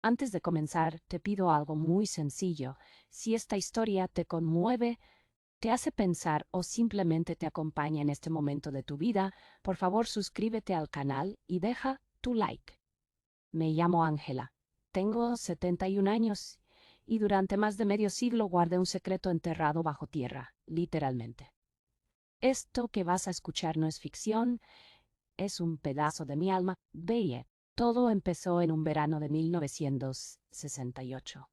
Antes de comenzar, te pido algo muy sencillo. Si esta historia te conmueve, te hace pensar o simplemente te acompaña en este momento de tu vida, por favor suscríbete al canal y deja tu like. Me llamo Ángela. Tengo 71 años y durante más de medio siglo guardé un secreto enterrado bajo tierra, literalmente. Esto que vas a escuchar no es ficción, es un pedazo de mi alma. Veie. Todo empezó en un verano de 1968,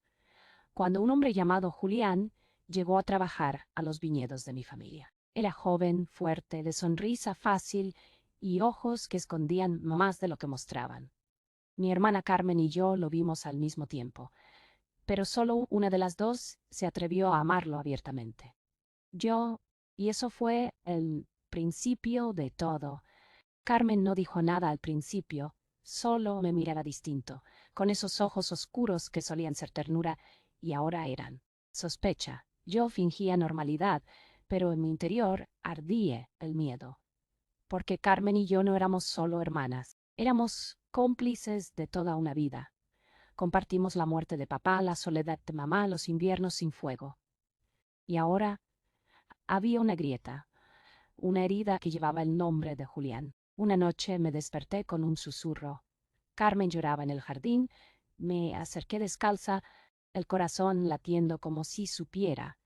cuando un hombre llamado Julián llegó a trabajar a los viñedos de mi familia. Era joven, fuerte, de sonrisa fácil y ojos que escondían más de lo que mostraban. Mi hermana Carmen y yo lo vimos al mismo tiempo, pero solo una de las dos se atrevió a amarlo abiertamente. Yo, y eso fue el principio de todo. Carmen no dijo nada al principio, solo me miraba distinto, con esos ojos oscuros que solían ser ternura y ahora eran sospecha. Yo fingía normalidad, pero en mi interior ardía el miedo, porque Carmen y yo no éramos solo hermanas, éramos cómplices de toda una vida. Compartimos la muerte de papá, la soledad de mamá, los inviernos sin fuego. Y ahora había una grieta, una herida que llevaba el nombre de Julián. Una noche me desperté con un susurro. Carmen lloraba en el jardín. Me acerqué descalza, el corazón latiendo como si supiera.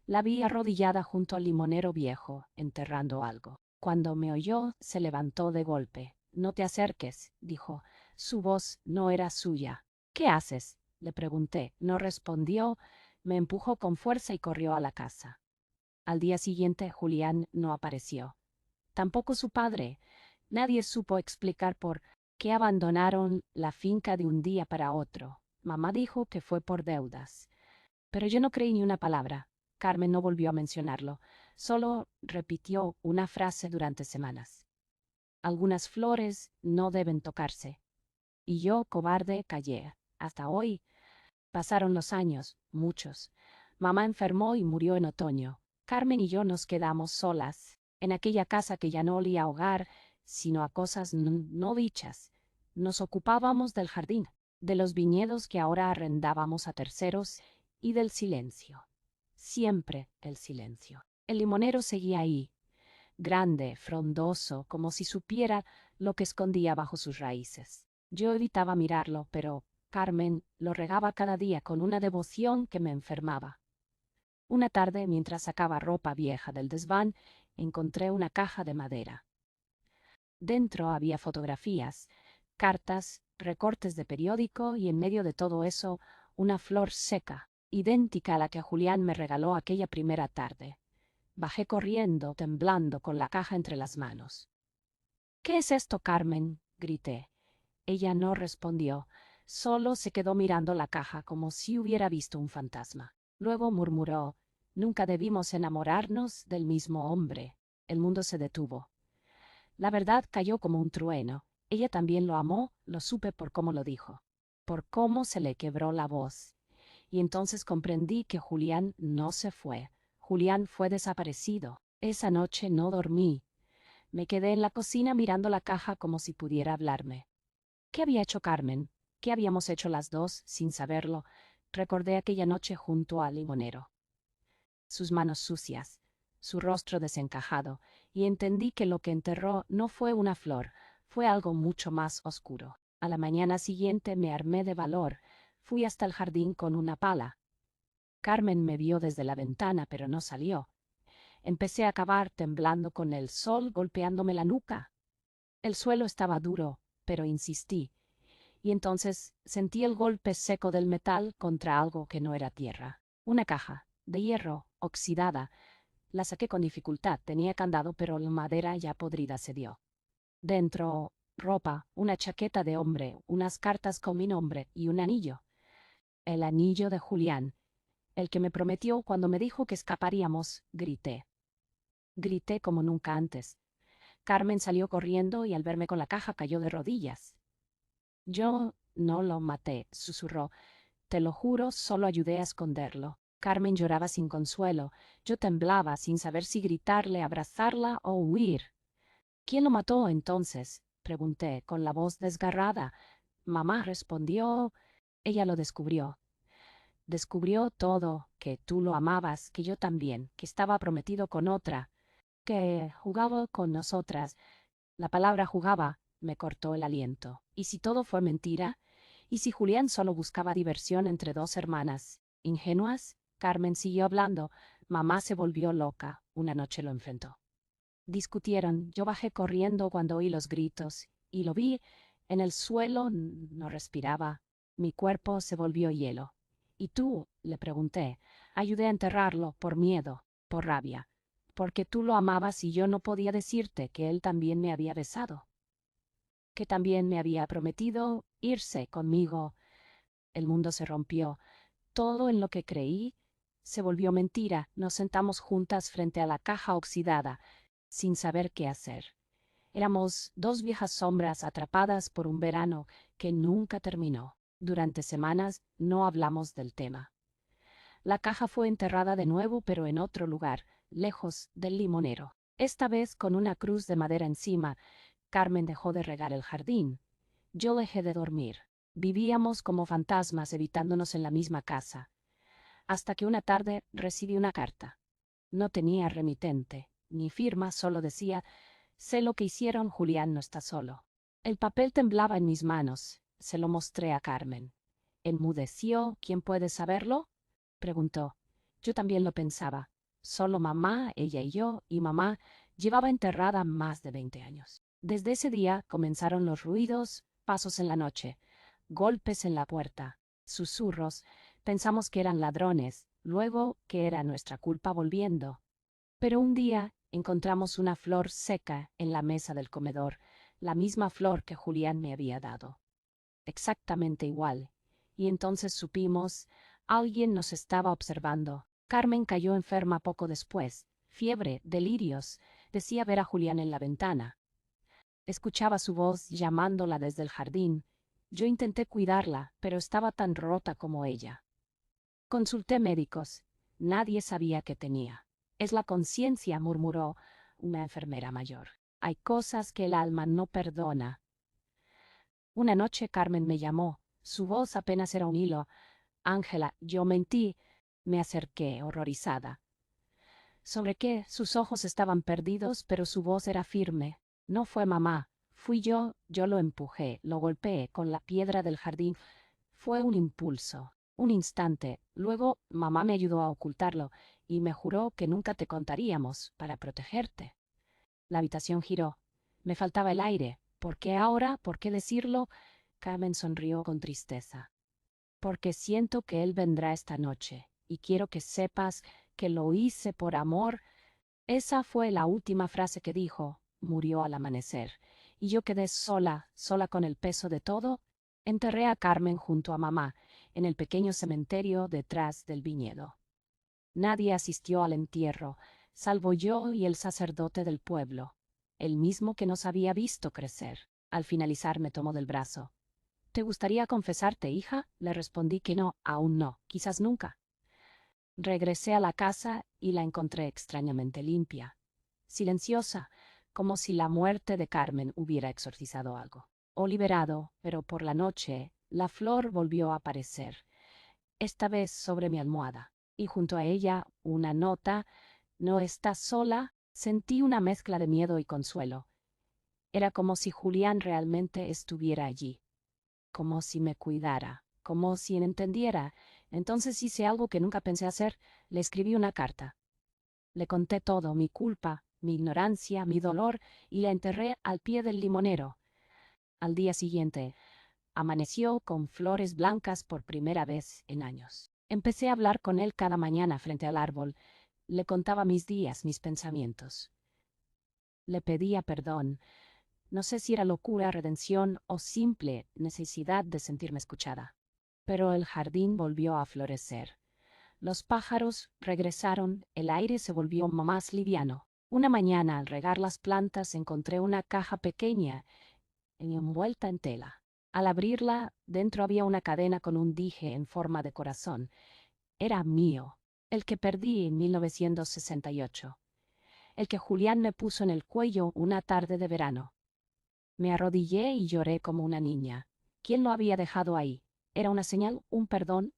La vi arrodillada junto al limonero viejo, enterrando algo. Cuando me oyó, se levantó de golpe. No te acerques, dijo. Su voz no era suya. ¿Qué haces? Le pregunté. No respondió. Me empujó con fuerza y corrió a la casa. Al día siguiente, Julián no apareció. Tampoco su padre. Nadie supo explicar por qué abandonaron la finca de un día para otro. Mamá dijo que fue por deudas. Pero yo no creí ni una palabra. Carmen no volvió a mencionarlo. Solo repitió una frase durante semanas. Algunas flores no deben tocarse. Y yo, cobarde, callé. Hasta hoy. Pasaron los años, muchos. Mamá enfermó y murió en otoño. Carmen y yo nos quedamos solas, en aquella casa que ya no olía a hogar, sino a cosas no dichas. Nos ocupábamos del jardín, de los viñedos que ahora arrendábamos a terceros y del silencio. Siempre el silencio. El limonero seguía ahí, grande, frondoso, como si supiera lo que escondía bajo sus raíces. Yo evitaba mirarlo, pero Carmen lo regaba cada día con una devoción que me enfermaba. Una tarde, mientras sacaba ropa vieja del desván, encontré una caja de madera. Dentro había fotografías, cartas, recortes de periódico y en medio de todo eso una flor seca, idéntica a la que Julián me regaló aquella primera tarde. Bajé corriendo, temblando, con la caja entre las manos. ¿Qué es esto, Carmen? Grité. Ella no respondió, solo se quedó mirando la caja como si hubiera visto un fantasma. Luego murmuró, nunca debimos enamorarnos del mismo hombre. El mundo se detuvo. La verdad cayó como un trueno. Ella también lo amó, lo supe por cómo lo dijo, por cómo se le quebró la voz. Y entonces comprendí que Julián no se fue. Julián fue desaparecido. Esa noche no dormí. Me quedé en la cocina mirando la caja como si pudiera hablarme. ¿Qué había hecho Carmen? ¿Qué habíamos hecho las dos, sin saberlo? Recordé aquella noche junto al limonero. Sus manos sucias, su rostro desencajado, y entendí que lo que enterró no fue una flor, fue algo mucho más oscuro. A la mañana siguiente me armé de valor. Fui hasta el jardín con una pala. Carmen me vio desde la ventana, pero no salió. Empecé a cavar temblando con el sol golpeándome la nuca. El suelo estaba duro, pero insistí, y entonces sentí el golpe seco del metal contra algo que no era tierra. Una caja, de hierro, oxidada. La saqué con dificultad, tenía candado, pero la madera ya podrida cedió. Dentro, ropa, una chaqueta de hombre, unas cartas con mi nombre y un anillo. El anillo de Julián, el que me prometió cuando me dijo que escaparíamos, grité. Grité como nunca antes. Carmen salió corriendo y al verme con la caja cayó de rodillas. Yo no lo maté, susurró. Te lo juro, solo ayudé a esconderlo. Carmen lloraba sin consuelo. Yo temblaba sin saber si gritarle, abrazarla o huir. ¿Quién lo mató entonces? Pregunté, con la voz desgarrada. Mamá respondió. Ella lo descubrió. Descubrió todo, que tú lo amabas, que yo también, que estaba prometido con otra, que jugaba con nosotras. La palabra jugaba me cortó el aliento. ¿Y si todo fue mentira? ¿Y si Julián solo buscaba diversión entre dos hermanas ingenuas? Carmen siguió hablando. Mamá se volvió loca. Una noche lo enfrentó. Discutieron. Yo bajé corriendo cuando oí los gritos y lo vi en el suelo. No respiraba. Mi cuerpo se volvió hielo. ¿Y tú? Le pregunté. Ayudé a enterrarlo por miedo, por rabia, porque tú lo amabas y yo no podía decirte que él también me había besado, que también me había prometido irse conmigo. El mundo se rompió. Todo en lo que creí se volvió mentira. Nos sentamos juntas frente a la caja oxidada, sin saber qué hacer. Éramos dos viejas sombras atrapadas por un verano que nunca terminó. Durante semanas no hablamos del tema. La caja fue enterrada de nuevo, pero en otro lugar, lejos del limonero. Esta vez con una cruz de madera encima. Carmen dejó de regar el jardín. Yo dejé de dormir. Vivíamos como fantasmas evitándonos en la misma casa. Hasta que una tarde recibí una carta. No tenía remitente, ni firma, solo decía: sé lo que hicieron, Julián no está solo. El papel temblaba en mis manos. Se lo mostré a Carmen. ¿Enmudeció? ¿Quién puede saberlo?, preguntó. Yo también lo pensaba. Solo mamá, ella y yo, y mamá llevaba enterrada más de 20 años. Desde ese día comenzaron los ruidos, pasos en la noche, golpes en la puerta, susurros. Pensamos que eran ladrones, luego que era nuestra culpa volviendo. Pero un día encontramos una flor seca en la mesa del comedor, la misma flor que Julián me había dado. Exactamente igual. Y entonces supimos, alguien nos estaba observando. Carmen cayó enferma poco después. Fiebre, delirios. Decía ver a Julián en la ventana. Escuchaba su voz llamándola desde el jardín. Yo intenté cuidarla, pero estaba tan rota como ella. Consulté médicos. Nadie sabía qué tenía. Es la conciencia, murmuró una enfermera mayor. Hay cosas que el alma no perdona. Una noche Carmen me llamó. Su voz apenas era un hilo. Ángela, yo mentí. Me acerqué, horrorizada. ¿Sobre qué? Sus ojos estaban perdidos, pero su voz era firme. No fue mamá. Fui yo lo empujé, lo golpeé con la piedra del jardín. Fue un impulso, un instante. Luego mamá me ayudó a ocultarlo y me juró que nunca te contaríamos para protegerte. La habitación giró. Me faltaba el aire. ¿Por qué ahora? ¿Por qué decirlo? Carmen sonrió con tristeza. Porque siento que él vendrá esta noche, y quiero que sepas que lo hice por amor. Esa fue la última frase que dijo. Murió al amanecer, y yo quedé sola, sola con el peso de todo. Enterré a Carmen junto a mamá, en el pequeño cementerio detrás del viñedo. Nadie asistió al entierro, salvo yo y el sacerdote del pueblo, el mismo que nos había visto crecer. Al finalizar me tomó del brazo. ¿Te gustaría confesarte, hija? Le respondí que no, aún no, quizás nunca. Regresé a la casa y la encontré extrañamente limpia, silenciosa, como si la muerte de Carmen hubiera exorcizado algo, o liberado, pero por la noche la flor volvió a aparecer, esta vez sobre mi almohada, y junto a ella una nota: no estás sola. Sentí una mezcla de miedo y consuelo. Era como si Julián realmente estuviera allí, como si me cuidara, como si entendiera. Entonces hice algo que nunca pensé hacer. Le escribí una carta. Le conté todo, mi culpa, mi ignorancia, mi dolor, y la enterré al pie del limonero. Al día siguiente, amaneció con flores blancas por primera vez en años. Empecé a hablar con él cada mañana frente al árbol. Le contaba mis días, mis pensamientos. Le pedía perdón. No sé si era locura, redención o simple necesidad de sentirme escuchada. Pero el jardín volvió a florecer. Los pájaros regresaron, el aire se volvió más liviano. Una mañana, al regar las plantas, encontré una caja pequeña envuelta en tela. Al abrirla, dentro había una cadena con un dije en forma de corazón. Era mío, el que perdí en 1968, el que Julián me puso en el cuello una tarde de verano. Me arrodillé y lloré como una niña. ¿Quién lo había dejado ahí? Era una señal, un perdón.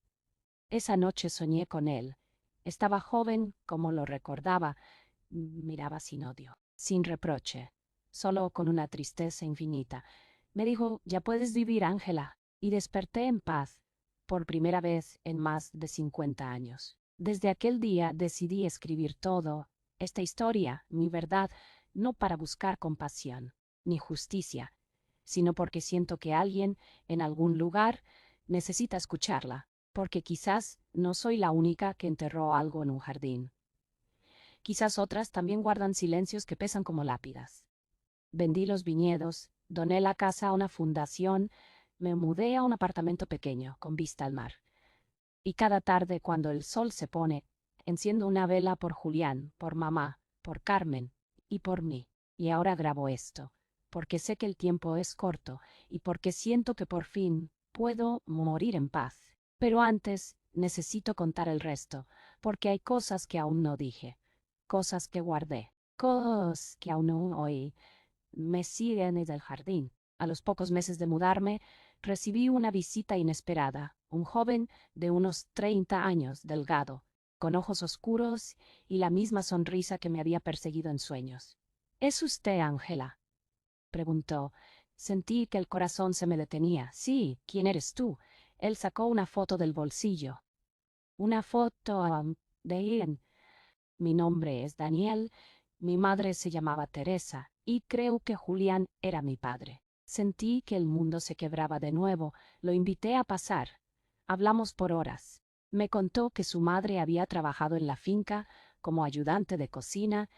Esa noche soñé con él. Estaba joven, como lo recordaba. Miraba sin odio, sin reproche, solo con una tristeza infinita. Me dijo, ya puedes vivir, Ángela. Y desperté en paz, por primera vez en más de 50 años. Desde aquel día decidí escribir todo, esta historia, mi verdad, no para buscar compasión ni justicia, sino porque siento que alguien, en algún lugar, necesita escucharla, porque quizás no soy la única que enterró algo en un jardín. Quizás otras también guardan silencios que pesan como lápidas. Vendí los viñedos, doné la casa a una fundación, me mudé a un apartamento pequeño, con vista al mar. Y cada tarde, cuando el sol se pone, enciendo una vela por Julián, por mamá, por Carmen y por mí. Y ahora grabo esto, porque sé que el tiempo es corto y porque siento que por fin puedo morir en paz. Pero antes necesito contar el resto, porque hay cosas que aún no dije, cosas que guardé, cosas que aún no oí. Me siguen desde el jardín. A los pocos meses de mudarme, recibí una visita inesperada, un joven de unos 30 años, delgado, con ojos oscuros y la misma sonrisa que me había perseguido en sueños. ¿Es usted Ángela?, preguntó. Sentí que el corazón se me detenía. Sí, ¿quién eres tú? Él sacó una foto del bolsillo. Una foto de Ian. Mi nombre es Daniel, mi madre se llamaba Teresa, y creo que Julián era mi padre. Sentí que el mundo se quebraba de nuevo, lo invité a pasar. Hablamos por horas. Me contó que su madre había trabajado en la finca como ayudante de cocina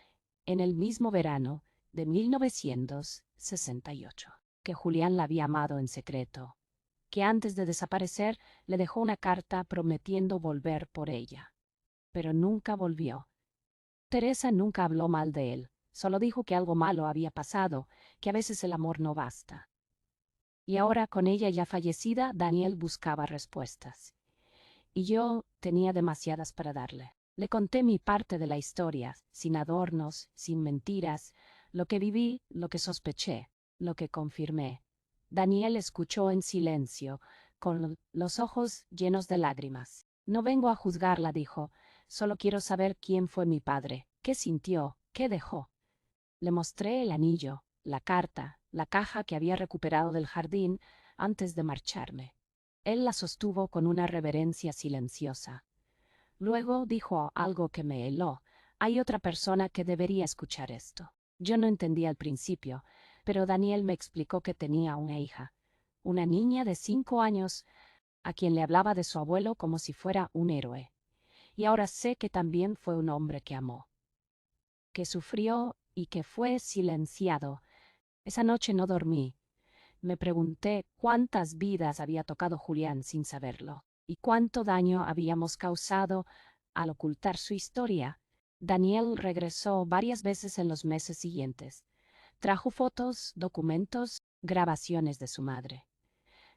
en el mismo verano de 1968, que Julián la había amado en secreto, que antes de desaparecer le dejó una carta prometiendo volver por ella. Pero nunca volvió. Teresa nunca habló mal de él, solo dijo que algo malo había pasado, que a veces el amor no basta. Y ahora, con ella ya fallecida, Daniel buscaba respuestas. Y yo tenía demasiadas para darle. Le conté mi parte de la historia, sin adornos, sin mentiras, lo que viví, lo que sospeché, lo que confirmé. Daniel escuchó en silencio, con los ojos llenos de lágrimas. No vengo a juzgarla, dijo. Solo quiero saber quién fue mi padre, qué sintió, qué dejó. Le mostré el anillo, la carta, la caja que había recuperado del jardín antes de marcharme. Él la sostuvo con una reverencia silenciosa. Luego dijo algo que me heló. Hay otra persona que debería escuchar esto. Yo no entendía al principio, pero Daniel me explicó que tenía una hija, una niña de 5 años, a quien le hablaba de su abuelo como si fuera un héroe. Y ahora sé que también fue un hombre que amó, que sufrió y que fue silenciado. Esa noche no dormí. Me pregunté cuántas vidas había tocado Julián sin saberlo, y cuánto daño habíamos causado al ocultar su historia. Daniel regresó varias veces en los meses siguientes. Trajo fotos, documentos, grabaciones de su madre.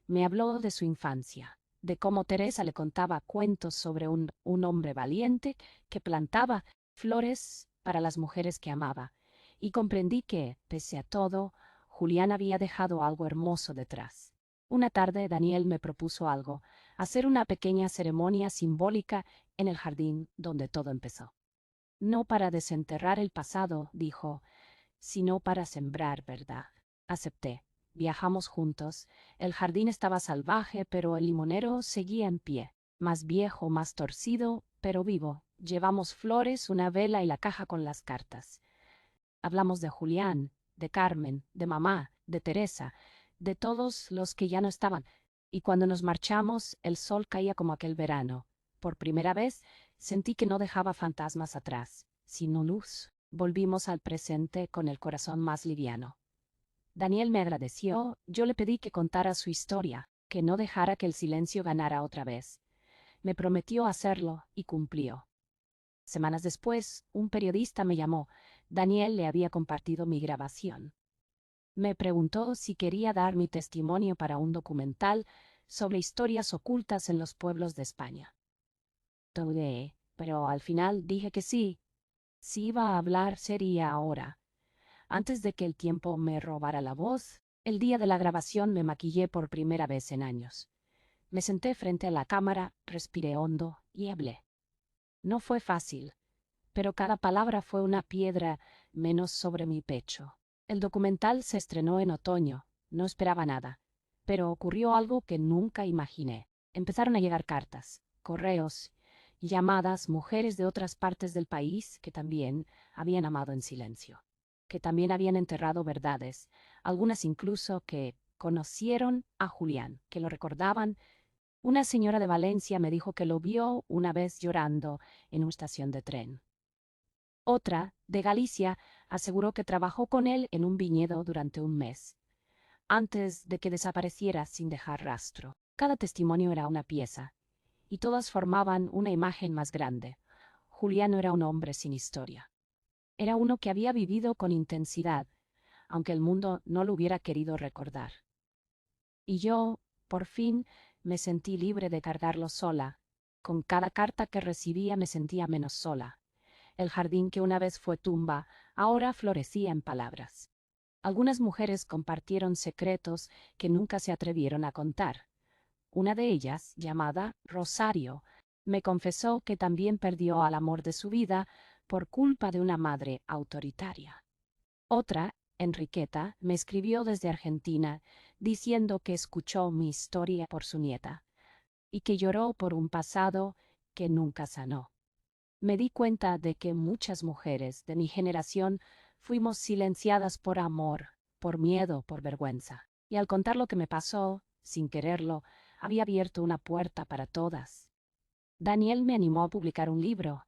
Me habló de su infancia, de cómo Teresa le contaba cuentos sobre un hombre valiente que plantaba flores para las mujeres que amaba, y comprendí que, pese a todo, Julián había dejado algo hermoso detrás. Una tarde Daniel me propuso algo, hacer una pequeña ceremonia simbólica en el jardín donde todo empezó. No para desenterrar el pasado, dijo, sino para sembrar verdad. Acepté. Viajamos juntos. El jardín estaba salvaje, pero el limonero seguía en pie, más viejo, más torcido, pero vivo. Llevamos flores, una vela y la caja con las cartas. Hablamos de Julián, de Carmen, de mamá, de Teresa, de todos los que ya no estaban. Y cuando nos marchamos, el sol caía como aquel verano. Por primera vez sentí que no dejaba fantasmas atrás, sino luz. Volvimos al presente con el corazón más liviano. Daniel me agradeció, yo le pedí que contara su historia, que no dejara que el silencio ganara otra vez. Me prometió hacerlo y cumplió. Semanas después, un periodista me llamó. Daniel le había compartido mi grabación. Me preguntó si quería dar mi testimonio para un documental sobre historias ocultas en los pueblos de España. Dudé, pero al final dije que sí. Si iba a hablar sería ahora. Antes de que el tiempo me robara la voz, el día de la grabación me maquillé por primera vez en años. Me senté frente a la cámara, respiré hondo y hablé. No fue fácil, pero cada palabra fue una piedra menos sobre mi pecho. El documental se estrenó en otoño, no esperaba nada, pero ocurrió algo que nunca imaginé. Empezaron a llegar cartas, correos, llamadas, mujeres de otras partes del país que también habían amado en silencio, que también habían enterrado verdades, algunas incluso que conocieron a Julián, que lo recordaban. Una señora de Valencia me dijo que lo vio una vez llorando en una estación de tren. Otra, de Galicia, aseguró que trabajó con él en un viñedo durante un mes, antes de que desapareciera sin dejar rastro. Cada testimonio era una pieza, y todas formaban una imagen más grande. Julián no era un hombre sin historia. Era uno que había vivido con intensidad, aunque el mundo no lo hubiera querido recordar. Y yo, por fin, me sentí libre de cargarlo sola. Con cada carta que recibía me sentía menos sola. El jardín que una vez fue tumba, ahora florecía en palabras. Algunas mujeres compartieron secretos que nunca se atrevieron a contar. Una de ellas, llamada Rosario, me confesó que también perdió al amor de su vida por culpa de una madre autoritaria. Otra, Enriqueta, me escribió desde Argentina diciendo que escuchó mi historia por su nieta y que lloró por un pasado que nunca sanó. Me di cuenta de que muchas mujeres de mi generación fuimos silenciadas por amor, por miedo, por vergüenza. Y al contar lo que me pasó, sin quererlo, había abierto una puerta para todas. Daniel me animó a publicar un libro.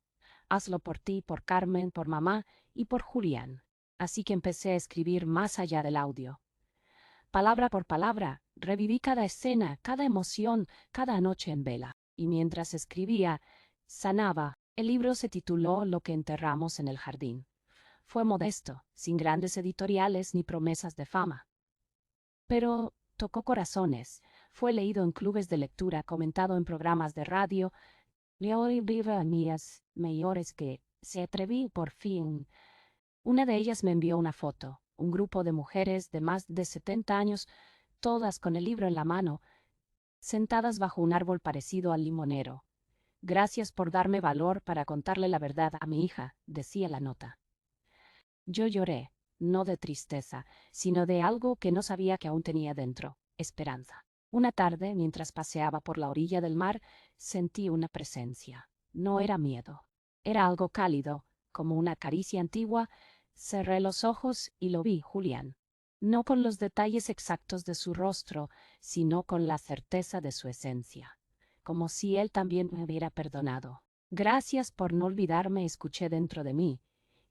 Hazlo por ti, por Carmen, por mamá y por Julián. Así que empecé a escribir más allá del audio. Palabra por palabra, reviví cada escena, cada emoción, cada noche en vela. Y mientras escribía, sanaba. El libro se tituló Lo que enterramos en el jardín. Fue modesto, sin grandes editoriales ni promesas de fama. Pero tocó corazones. Fue leído en clubes de lectura, comentado en programas de radio. Le oí a mías mayores que se atreví por fin. Una de ellas me envió una foto, un grupo de mujeres de más de 70 años, todas con el libro en la mano, sentadas bajo un árbol parecido al limonero. Gracias por darme valor para contarle la verdad a mi hija, decía la nota. Yo lloré, no de tristeza, sino de algo que no sabía que aún tenía dentro, esperanza. Una tarde, mientras paseaba por la orilla del mar, sentí una presencia. No era miedo. Era algo cálido, como una caricia antigua. Cerré los ojos y lo vi, Julián. No con los detalles exactos de su rostro, sino con la certeza de su esencia. Como si él también me hubiera perdonado. Gracias por no olvidarme, escuché dentro de mí.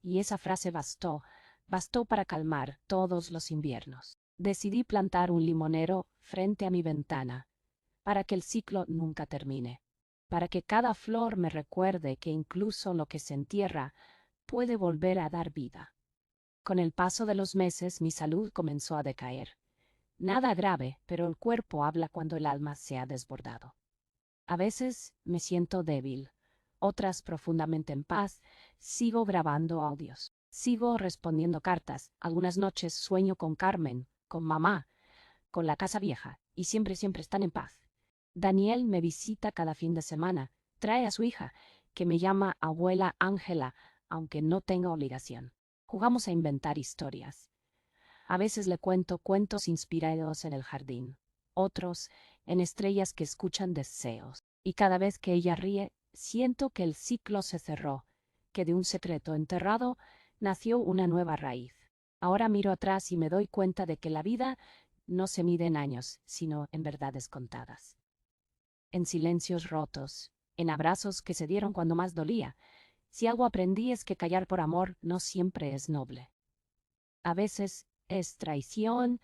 Y esa frase bastó para calmar todos los inviernos. Decidí plantar un limonero frente a mi ventana, para que el ciclo nunca termine, para que cada flor me recuerde que incluso lo que se entierra puede volver a dar vida. Con el paso de los meses mi salud comenzó a decaer. Nada grave, pero el cuerpo habla cuando el alma se ha desbordado. A veces me siento débil, otras profundamente en paz. Sigo grabando audios, sigo respondiendo cartas. Algunas noches sueño con Carmen, con mamá, con la casa vieja, y siempre están en paz. Daniel me visita cada fin de semana, trae a su hija, que me llama abuela Ángela, aunque no tenga obligación. Jugamos a inventar historias. A veces le cuento cuentos inspirados en el jardín, otros en estrellas que escuchan deseos. Y cada vez que ella ríe, siento que el ciclo se cerró, que de un secreto enterrado nació una nueva raíz. Ahora miro atrás y me doy cuenta de que la vida no se mide en años, sino en verdades contadas. En silencios rotos, en abrazos que se dieron cuando más dolía. Si algo aprendí es que callar por amor no siempre es noble. A veces es traición.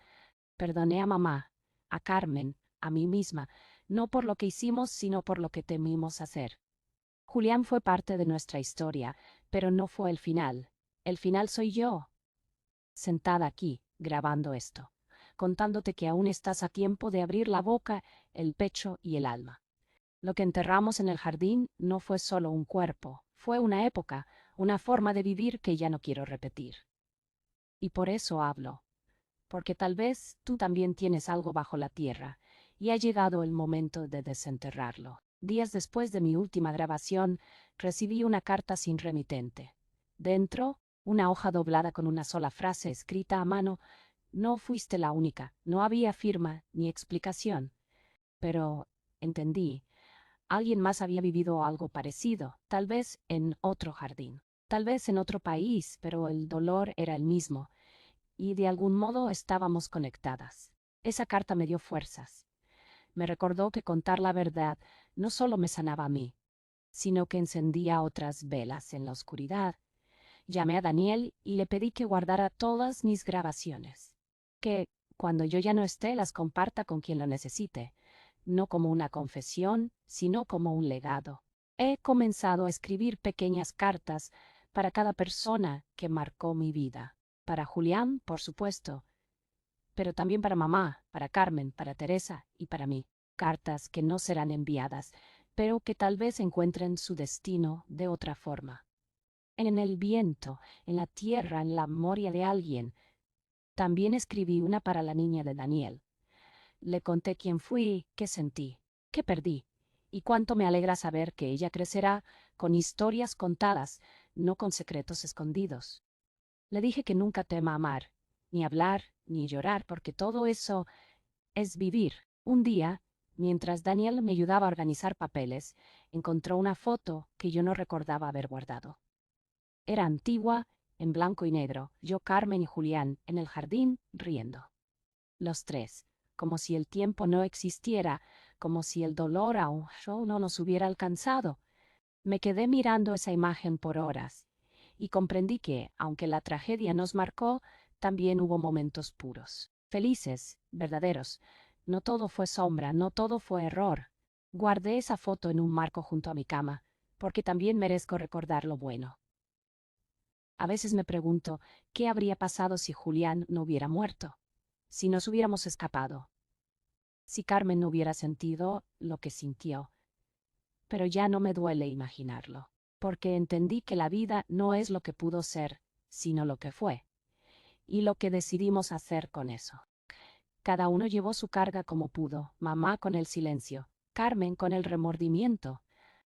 Perdoné a mamá, a Carmen, a mí misma, no por lo que hicimos, sino por lo que temimos hacer. Julián fue parte de nuestra historia, pero no fue el final. El final soy yo, sentada aquí, grabando esto, contándote que aún estás a tiempo de abrir la boca, el pecho y el alma. Lo que enterramos en el jardín no fue solo un cuerpo, fue una época, una forma de vivir que ya no quiero repetir. Y por eso hablo, porque tal vez tú también tienes algo bajo la tierra, y ha llegado el momento de desenterrarlo. Días después de mi última grabación, recibí una carta sin remitente. Dentro, una hoja doblada con una sola frase escrita a mano. No fuiste la única, no había firma ni explicación. Pero entendí. Alguien más había vivido algo parecido, tal vez en otro jardín, tal vez en otro país, pero el dolor era el mismo, y de algún modo estábamos conectadas. Esa carta me dio fuerzas. Me recordó que contar la verdad no solo me sanaba a mí, sino que encendía otras velas en la oscuridad. Llamé a Daniel y le pedí que guardara todas mis grabaciones, que, cuando yo ya no esté, las comparta con quien lo necesite, no como una confesión, sino como un legado. He comenzado a escribir pequeñas cartas para cada persona que marcó mi vida. Para Julián, por supuesto, pero también para mamá, para Carmen, para Teresa y para mí. Cartas que no serán enviadas, pero que tal vez encuentren su destino de otra forma. En el viento, en la tierra, en la memoria de alguien. También escribí una para la niña de Daniel. Le conté quién fui, qué sentí, qué perdí, y cuánto me alegra saber que ella crecerá con historias contadas, no con secretos escondidos. Le dije que nunca tema amar, ni hablar, ni llorar, porque todo eso es vivir. Un día, mientras Daniel me ayudaba a organizar papeles, encontró una foto que yo no recordaba haber guardado. Era antigua, en blanco y negro, yo, Carmen y Julián, en el jardín, riendo. Los tres, como si el tiempo no existiera, como si el dolor aún no nos hubiera alcanzado. Me quedé mirando esa imagen por horas, y comprendí que, aunque la tragedia nos marcó, también hubo momentos puros, felices, verdaderos. No todo fue sombra, no todo fue error. Guardé esa foto en un marco junto a mi cama, porque también merezco recordar lo bueno. A veces me pregunto, ¿qué habría pasado si Julián no hubiera muerto? Si nos hubiéramos escapado. Si Carmen no hubiera sentido lo que sintió. Pero ya no me duele imaginarlo, porque entendí que la vida no es lo que pudo ser, sino lo que fue, y lo que decidimos hacer con eso. Cada uno llevó su carga como pudo, mamá con el silencio, Carmen con el remordimiento,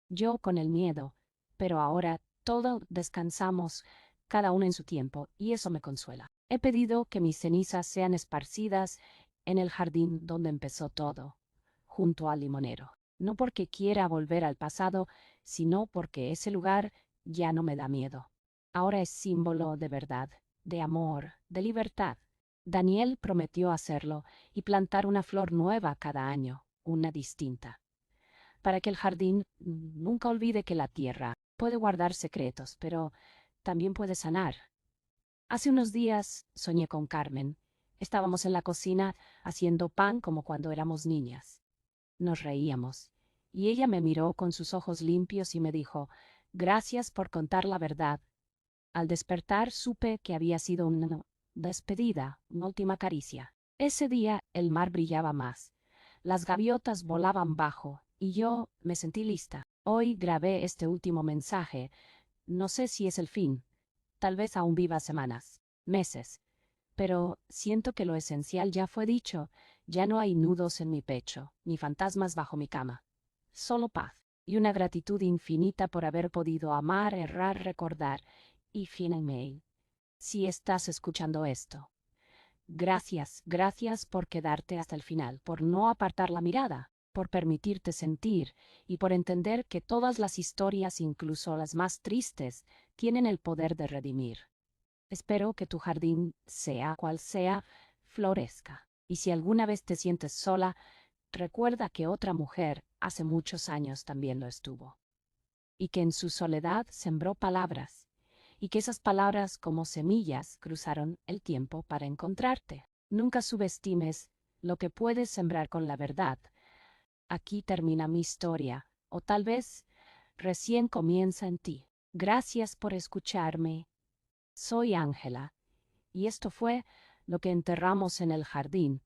yo con el miedo, pero ahora todos descansamos, cada uno en su tiempo, y eso me consuela. He pedido que mis cenizas sean esparcidas en el jardín donde empezó todo, junto al limonero. No porque quiera volver al pasado, sino porque ese lugar ya no me da miedo. Ahora es símbolo de verdad, de amor, de libertad. Daniel prometió hacerlo y plantar una flor nueva cada año, una distinta, para que el jardín nunca olvide que la tierra puede guardar secretos, pero también puede sanar. Hace unos días soñé con Carmen. Estábamos en la cocina haciendo pan como cuando éramos niñas. Nos reíamos, y ella me miró con sus ojos limpios y me dijo, «Gracias por contar la verdad». Al despertar supe que había sido una despedida, una última caricia. Ese día el mar brillaba más. Las gaviotas volaban bajo, y yo me sentí lista. Hoy grabé este último mensaje. No sé si es el fin. Tal vez aún viva semanas, meses. Pero siento que lo esencial ya fue dicho. Ya no hay nudos en mi pecho, ni fantasmas bajo mi cama. Solo paz y una gratitud infinita por haber podido amar, errar, recordar. Y finalmente, si estás escuchando esto, gracias, gracias por quedarte hasta el final, por no apartar la mirada, por permitirte sentir y por entender que todas las historias, incluso las más tristes, tienen el poder de redimir. Espero que tu jardín, sea cual sea, florezca. Y si alguna vez te sientes sola, recuerda que otra mujer hace muchos años también lo estuvo. Y que en su soledad sembró palabras. Y que esas palabras como semillas cruzaron el tiempo para encontrarte. Nunca subestimes lo que puedes sembrar con la verdad. Aquí termina mi historia, o tal vez recién comienza en ti. Gracias por escucharme. Soy Ángela, y esto fue lo que enterramos en el jardín.